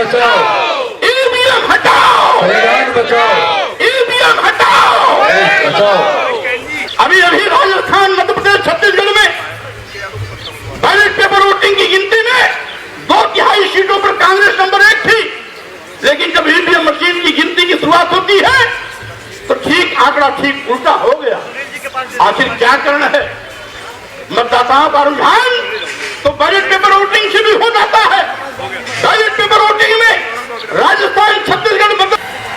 बचाओ, ईवीएम हटाओ, संविधान बचाओ, ईवीएम हटाओ, देश बचाओ। अभी राजस्थान, मध्य प्रदेश, छत्तीसगढ़ में बैलेट पेपर वोटिंग की गिनती में 2/3 सीटों पर कांग्रेस नंबर 1 थी, लेकिन जब ईवीएम मशीन की गिनती की शुरुआत होती है तो ठीक आंकड़ा ठीक उल्टा हो गया। आखिर क्या करना है? मतदाताओं का रुझान तो बैलेट पेपर वोटिंग से भी हो जाता है। बैलेट पेपर वोटिंग में राजस्थान, छत्तीसगढ़,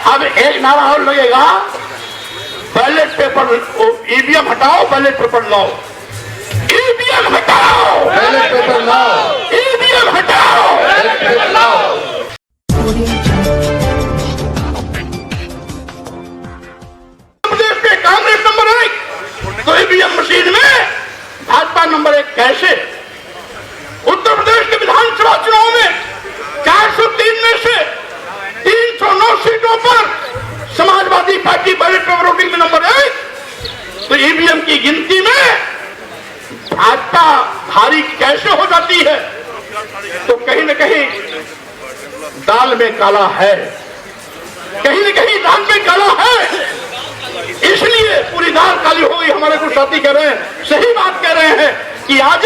अब एक नारा और लगेगा, बैलेट पेपर ईवीएम हटाओ, बैलेट पेपर लाओ, ईवीएम हटाओ, बैलेट पेपर लाओ, ईवीएम हटाओ, बैलेट पेपर लाओ। प्रदेश के कांग्रेस नंबर 1 तो ईवीएम मशीन में भाजपा नंबर 1 कैसे? उत्तर प्रदेश के विधानसभा चुनाव में 403 में से 309 सीटों पर Samajwadi party ballot paper voting में नंबर 1, तो ईवीएम की गिनती में भाजपा भारी कैसे हो जाती है? तो कहीं न कहीं दाल में काला है, कहीं न कहीं दाल में काला है, इसलिए पूरी दाल काली हो गई। हमारे कुछ साथी कह रहे हैं, सही बात कह रहे हैं कि आज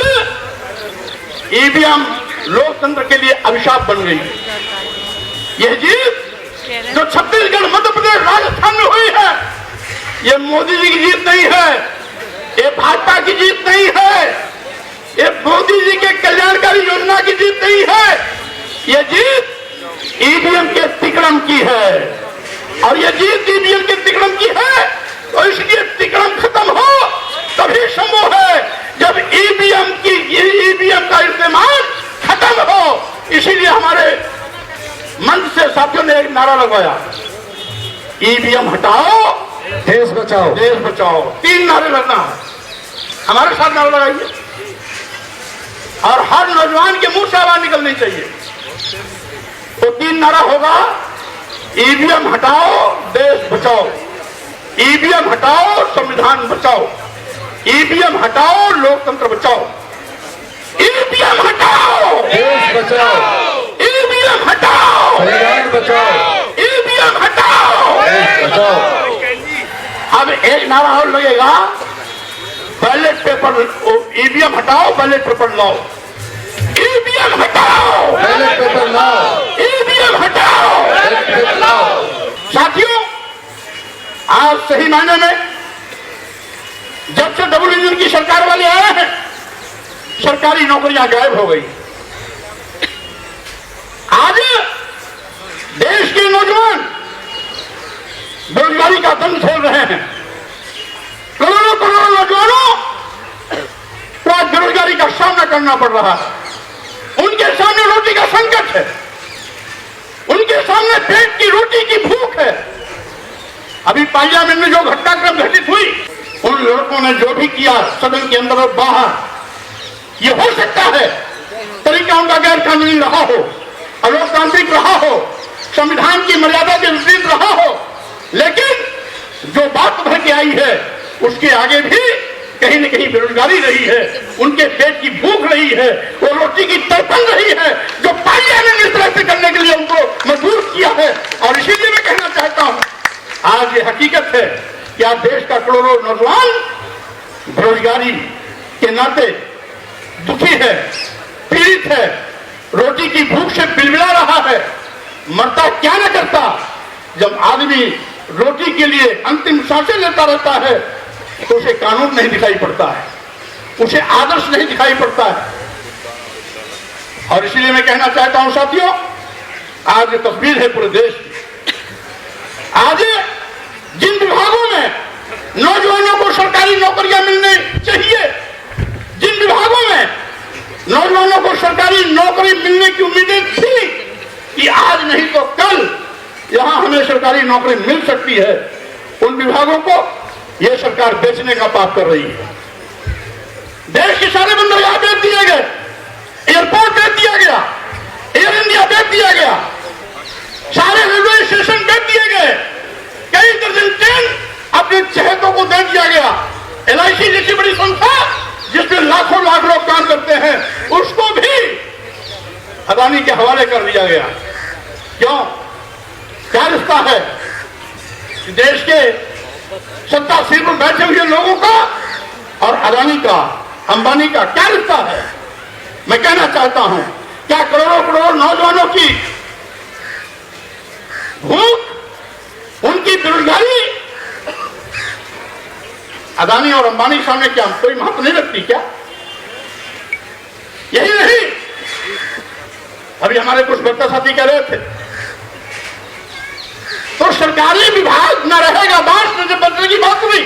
ईवीएम लोकतंत्र के लिए अभिशाप बन गई। यह जीत जो छत्तीसगढ़, मध्य प्रदेश, राजस्थान में हुई है, ये मोदी जी की जीत नहीं है, ये भाजपा की जीत नहीं है, ये मोदी जी के कल्याणकारी योजना की जीत नहीं है, ये जीत ईवीएम के तिकड़म की है। और ये जीत ईवीएम के तिकड़म की है, तो इसलिए तिकड़म खत्म हो तभी संभव है जब ईवीएम का इस्तेमाल खत्म हो। इसीलिए हमारे मंच से साथियों ने एक नारा लगवाया, ईवीएम हटाओ, देश बचाओ, देश बचाओ। 3 नारे लगना है, हमारे साथ नारा लगाइए और हर नौजवान के मुंह से आवाज निकलनी चाहिए। तो 3 नारा होगा, ईवीएम हटाओ, देश बचाओ, ईवीएम हटाओ, संविधान बचाओ, ईवीएम हटाओ, लोकतंत्र बचाओ, ईवीएम हटाओ, देश बचाओ, ईवीएम हटाओ, संविधान बचाओ, ईवीएम हटाओ, देश बचाओ। अब एक नारा और लगेगा, बैलेट पेपर ईवीएम हटाओ, बैलेट पेपर लाओ, ईवीएम हटाओ, बैलेट पेपर लाओ, ईवीएम हटाओ, बैलेट पेपर लाओ। साथियों, आज सही मायने में जब से डबल इंजन की सरकार वाले आए हैं, सरकारी नौकरियां गायब हो गई। आज देश के नौजवान बेरोजगारी का दंड झेल रहे हैं। करोड़ों करोड़ों नौजवानों को आज बेरोजगारी का सामना करना पड़ रहा है। उनके सामने रोटी का संकट है, उनके सामने पेट की रोटी की भूख है। अभी पार्लियामेंट में जो घटनाक्रम घटित हुई, उन लड़कों ने जो भी किया सदन के अंदर और बाहर, ये हो सकता है तरीका उनका गैर कानूनी रहा हो, अलोकतांत्रिक रहा हो, संविधान की मर्यादा के विपरीत रहा हो, लेकिन जो बात भर के आई है उसके आगे भी कहीं न कहीं बेरोजगारी रही है, उनके पेट की भूख रही है, वो रोटी की तड़पन रही है, जो पार्लियामेंट इस तरह से करने के लिए उनको मजबूर किया है। और इसीलिए मैं कहना चाहता हूं, आज ये हकीकत है कि आज देश का करोड़ों नौजवान बेरोजगारी के नाते दुखी है, पीड़ित है, रोटी की भूख से बिलबिला रहा है। मरता क्या न करता, जब आदमी रोटी के लिए अंतिम सांसें लेता रहता है तो उसे कानून नहीं दिखाई पड़ता है, उसे आदर्श नहीं दिखाई पड़ता है। और इसलिए मैं कहना चाहता हूं साथियों, आज ये तस्वीर है पूरे देश की। आज जिन विभागों में नौजवानों को सरकारी नौकरियां मिलनी चाहिए, जिन विभागों में नौजवानों को सरकारी नौकरी मिलने की उम्मीदें थी कि आज नहीं तो कल यहां हमें सरकारी नौकरी मिल सकती है, उन विभागों को यह सरकार बेचने का पाप कर रही है। देश के सारे बंदरगाह बेच दिए गए, एयरपोर्ट बेच दिया गया, एयर इंडिया बेच दिया गया, सारे रेलवे स्टेशन बेच दिए गए, कई दर्जन ट्रेन अपने चहेतों को दे दिया गया। LIC जैसी बड़ी संस्था जिसमें लाखों लाख लोग काम करते हैं, उसको भी अदानी के हवाले कर दिया गया। क्यों? क्या रिश्ता है कि देश के सत्ता सीट पर बैठे हुए लोगों का और अदानी का, अंबानी का क्या रिश्ता है? मैं कहना चाहता हूं, क्या करोड़ों करोड़ नौजवानों की भूख, उनकी बेरोजगारी अदानी और अंबानी के सामने क्या कोई महत्व नहीं रखती क्या? यही नहीं, अभी हमारे कुछ वक्ता साथी कह रहे थे, तो सरकारी विभाग न रहेगा बांस न बजेगी बांसुरी,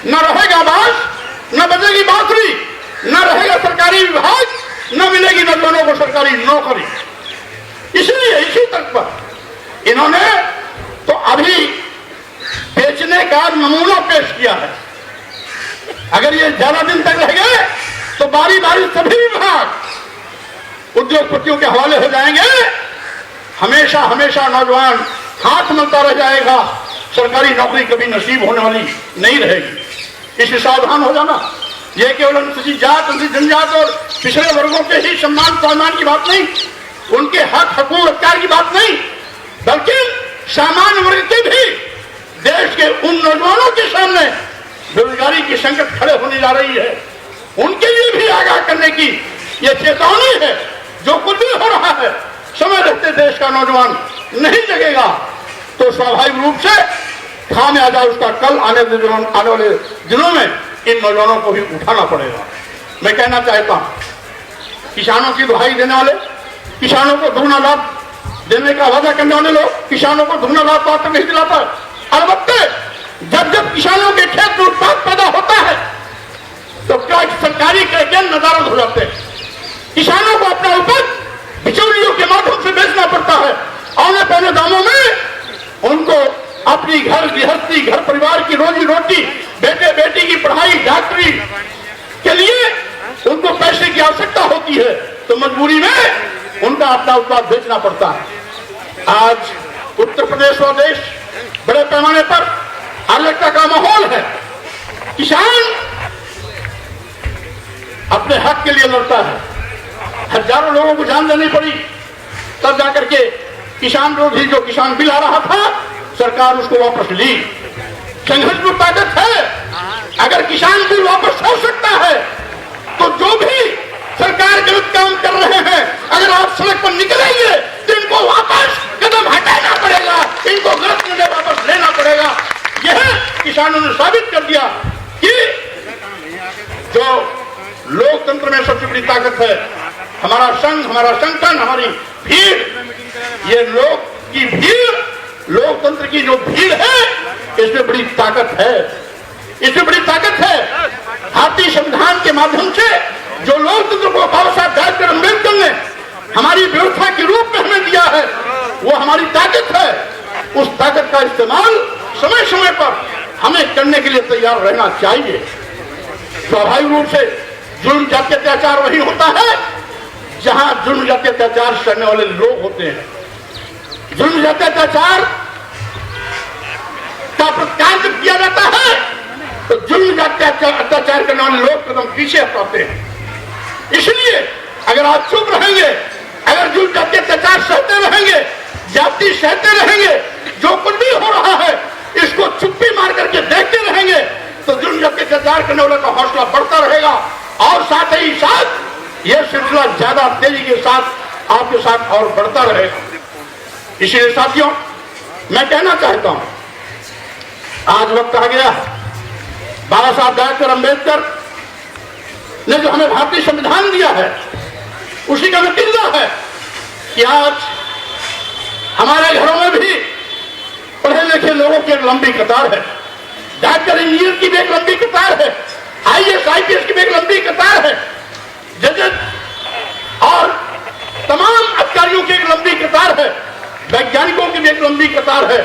न रहेगा बांस न बजेगी बांसुरी, न रहेगा सरकारी विभाग, न मिलेगी नौजवानों को सरकारी नौकरी। इसलिए इसी तक पर इन्होंने तो अभी बेचने का नमूना पेश किया है। अगर ये ज्यादा दिन तक रह गए तो बारी बारी सभी विभाग उद्योगपतियों के हवाले हो जाएंगे। हमेशा हमेशा नौजवान हाथ मलता रह जाएगा, सरकारी नौकरी कभी नसीब होने वाली नहीं रहेगी। इससे सावधान हो जाना। यह केवल अनुसूचित जात, अनुसूचित जनजात और पिछड़े वर्गों के ही सम्मान की बात नहीं, उनके हक हकूक अधिकार की बात नहीं, बल्कि सामान्य वर्ग के भी देश के उन नौजवानों के सामने बेरोजगारी की संकट खड़े होने जा रही है, उनके लिए भी आगाह करने की यह चेतावनी है। जो कुछ भी हो रहा है, समय रहते देश का नौजवान नहीं जगेगा तो स्वाभाविक रूप से खामियाजा उसका कल आने वाले दिनों में इन नौजवानों को भी उठाना पड़ेगा। मैं कहना चाहता हूं, किसानों की दुहाई देने वाले, किसानों को दुगना लाभ देने का वादा करने वाले लोग किसानों को दुगना लाभ प्राप्त नहीं दिलाता। अलबत्ते जब जब किसानों के खेत में उत्पाद पैदा होता है तो क्या सरकारी के नदारद हो जाते हैं। किसानों को अपना उपज बिचौलियों के माध्यम से बेचना पड़ता है। औने पौने दामों में उनको अपनी घर गृहस्थी, घर परिवार की रोजी रोटी, बेटे बेटी की पढ़ाई, डॉक्टरी के लिए उनको पैसे की आवश्यकता होती है, तो मजबूरी में उनका अपना उत्पाद बेचना पड़ता है। आज उत्तर प्रदेश और देश बड़े पैमाने पर अराजकता का माहौल है। किसान अपने हक के लिए लड़ता है। हजारों लोगों को जान देनी पड़ी, तब जाकर के किसान विरोधी जो किसान बिल आ रहा था, सरकार उसको वापस ली। संघर्ष में ताकत है। अगर किसान बिल वापस हो सकता है तो जो भी सरकार गलत काम कर रहे हैं, अगर आप सड़क पर निकलेंगे तो इनको वापस कदम हटाना पड़ेगा, इनको गलत निर्णय वापस लेना पड़ेगा। यह किसानों ने साबित कर दिया कि जो लोकतंत्र में सबसे बड़ी ताकत है हमारा संघ, हमारा संगठन, हमारी भीड़, ये लोग की भीड़, लोकतंत्र की जो भीड़ है, इसमें बड़ी ताकत है। इसमें बड़ी ताकत है। भारतीय संविधान के माध्यम से जो लोकतंत्र को बाबा साहब डॉक्टर अम्बेडकर ने हमारी व्यवस्था के रूप में हमें दिया है, वो हमारी ताकत है। उस ताकत का इस्तेमाल समय समय पर हमें करने के लिए तैयार रहना चाहिए। स्वाभाविक रूप से जुल्म जाति अत्याचार वही होता है जहां जुल्म जाति अत्याचार करने वाले लोग होते हैं। जुल्म जाति अत्याचार का प्रतिकार जब किया जाता है तो जुल्म जाति अत्याचार करने वाले लोग कदम पीछे हटाते हैं। इसलिए अगर आप चुप रहेंगे, अगर जुल्म जाति अत्याचार सहते रहेंगे, जाति सहते रहेंगे, जो कुछ भी हो रहा है इसको चुप्पी मार करके देखते रहेंगे, तो जुल्म जाति अत्याचार करने वाले का हौसला बढ़ता रहेगा और साथ ही साथ यह सिलसिला ज्यादा तेजी के साथ आपके साथ और बढ़ता रहेगा। इसलिए साथियों, मैं कहना चाहता हूं, आज वक्त आ गया, बाबा साहब डॉक्टर अम्बेडकर ने जो हमें भारतीय संविधान दिया है उसी का नतीजा है कि आज हमारे घरों में भी पढ़े लिखे लोगों की एक लंबी कतार है। डॉक्टर इंजीनियर की भी एक लंबी कतार है, IAS IPS की भी एक लंबी कतार है, जज और तमाम अधिकारियों की एक लंबी कतार है, वैज्ञानिकों की भी एक लंबी कतार है,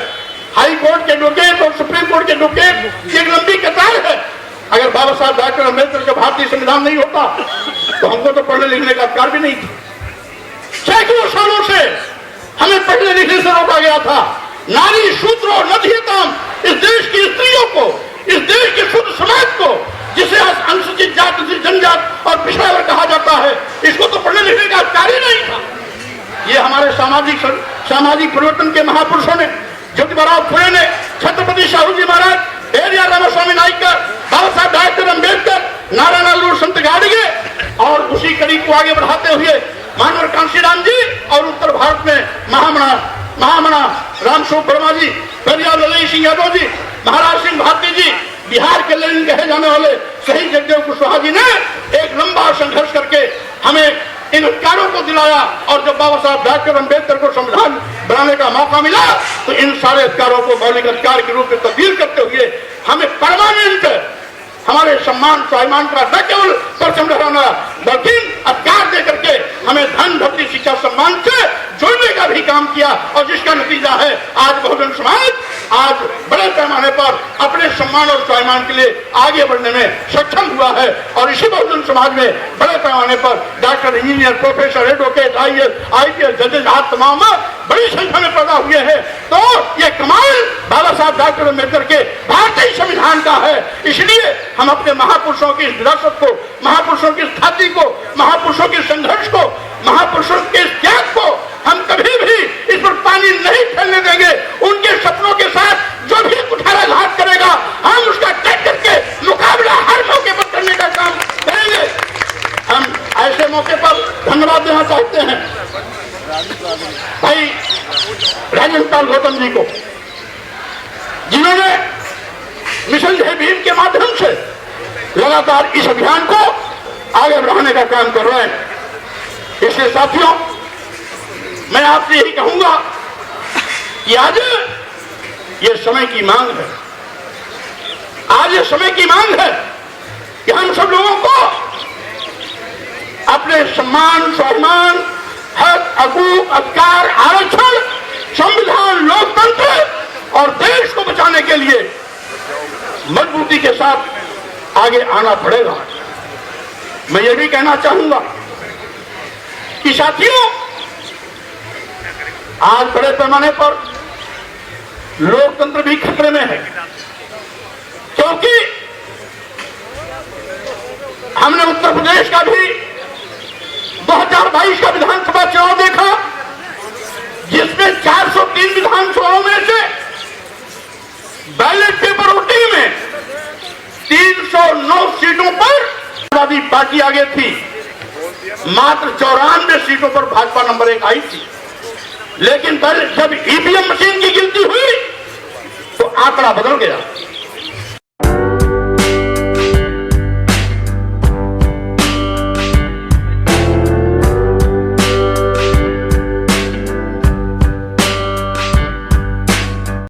हाई कोर्ट के एडवोकेट और सुप्रीम कोर्ट के एडवोकेट की एक लंबी कतार है। अगर बाबा साहब डॉक्टर अम्बेडकर का भारतीय संविधान नहीं होता तो हमको तो पढ़ने लिखने का अधिकार भी नहीं था। सैकड़ों सालों से हमें पढ़ने लिखने से रोका गया था। नारी शूद्रो नधियताम, इस देश की स्त्रियों को, इस देश के शुद्ध समाज को, जिसे अनुसूचित जात, अनुसूचित जनजात और पिछड़ा वर्ग कहा जाता है, इसको तो पढ़ने लिखने का अधिकार ही नहीं था। ये हमारे सामाजिक परिवर्तन के महापुरुषों ने, ज्योतिबाराव फुले ने, छत्रपति शाहूजी महाराज, पेरियार रामास्वामी नायकर, बाबा साहब डॉक्टर अम्बेडकर, नारायण संत गाडगे, और उसी कड़ी को आगे बढ़ाते हुए मानवर कांशीराम जी, और उत्तर भारत में महामना रामस्वरूप वर्मा जी, पेरियार ललित सिंह यादव जी, महाराज सिंह भारती जी, बिहार के लेनिन कहे जाने वाले शहीद जगदेव कुशवाहा जी ने एक लंबा संघर्ष करके हमें इन अधिकारों को दिलाया। और जब बाबा साहब डॉक्टर अम्बेडकर को संविधान बनाने का मौका मिला तो इन सारे अधिकारों को मौलिक अधिकार के रूप में तब्दील करते हुए हमें परमानेंट हमारे सम्मान स्वाभिमान का न केवल परचम लहराना बल्कि अधिकार दे करके हमें धन भक्ति शिक्षा सम्मान से जोड़ने का भी काम किया, और जिसका नतीजा है आज बहुजन समाज आज बड़े पैमाने पर अपने सम्मान और स्वाभिमान के लिए आगे बढ़ने में सक्षम हुआ है। और इसी बहुजन समाज में बड़े पैमाने पर doctor, engineer, professor, advocate, IAS, जजेज आज तमाम बड़ी संख्या में पैदा हुए हैं। तो ये कमाल बाबा साहब डॉक्टर अम्बेडकर के भारतीय संविधान का है। इसलिए हम अपने महापुरुषों की विरासत को, महापुरुषों की ख्याति को, महापुरुषों के संघर्ष को, महापुरुषों के त्याग को हम कभी भी इस पर पानी नहीं फैलने देंगे। उनके सपनों के साथ जो भी कुठाराघात करेगा हम उसका टैग करके मुकाबला हर मौके पर करने का काम करेंगे। हम ऐसे मौके पर धन्यवाद देना चाहते हैं भाई राजेंद्र पाल गौतम जी को, जिन्होंने मिशन जय भीम के माध्यम से लगातार इस अभियान को आगे बढ़ाने का काम कर रहे हैं। इसलिए साथियों, मैं आपसे यही कहूंगा कि आज ये समय की मांग है, आज ये समय की मांग है कि हम सब लोगों को अपने सम्मान स्वाभिमान, हक, हकूक, अधिकार, आरक्षण, संविधान, लोकतंत्र और देश को बचाने के लिए मजबूती के साथ आगे आना पड़ेगा। मैं ये भी कहना चाहूंगा कि साथियों, आज बड़े पैमाने पर लोकतंत्र भी खतरे में है, क्योंकि हमने उत्तर प्रदेश का भी 2022 का विधानसभा चुनाव देखा, जिसमें 403 विधानसभाओं में से बैलेट पेपर वोटिंग में 309 सीटों पर समाजवादी पार्टी आगे थी, मात्र 94 सीटों पर भाजपा नंबर 1 आई थी। लेकिन जब ईवीएम मशीन की गिनती हुई तो आंकड़ा बदल गया।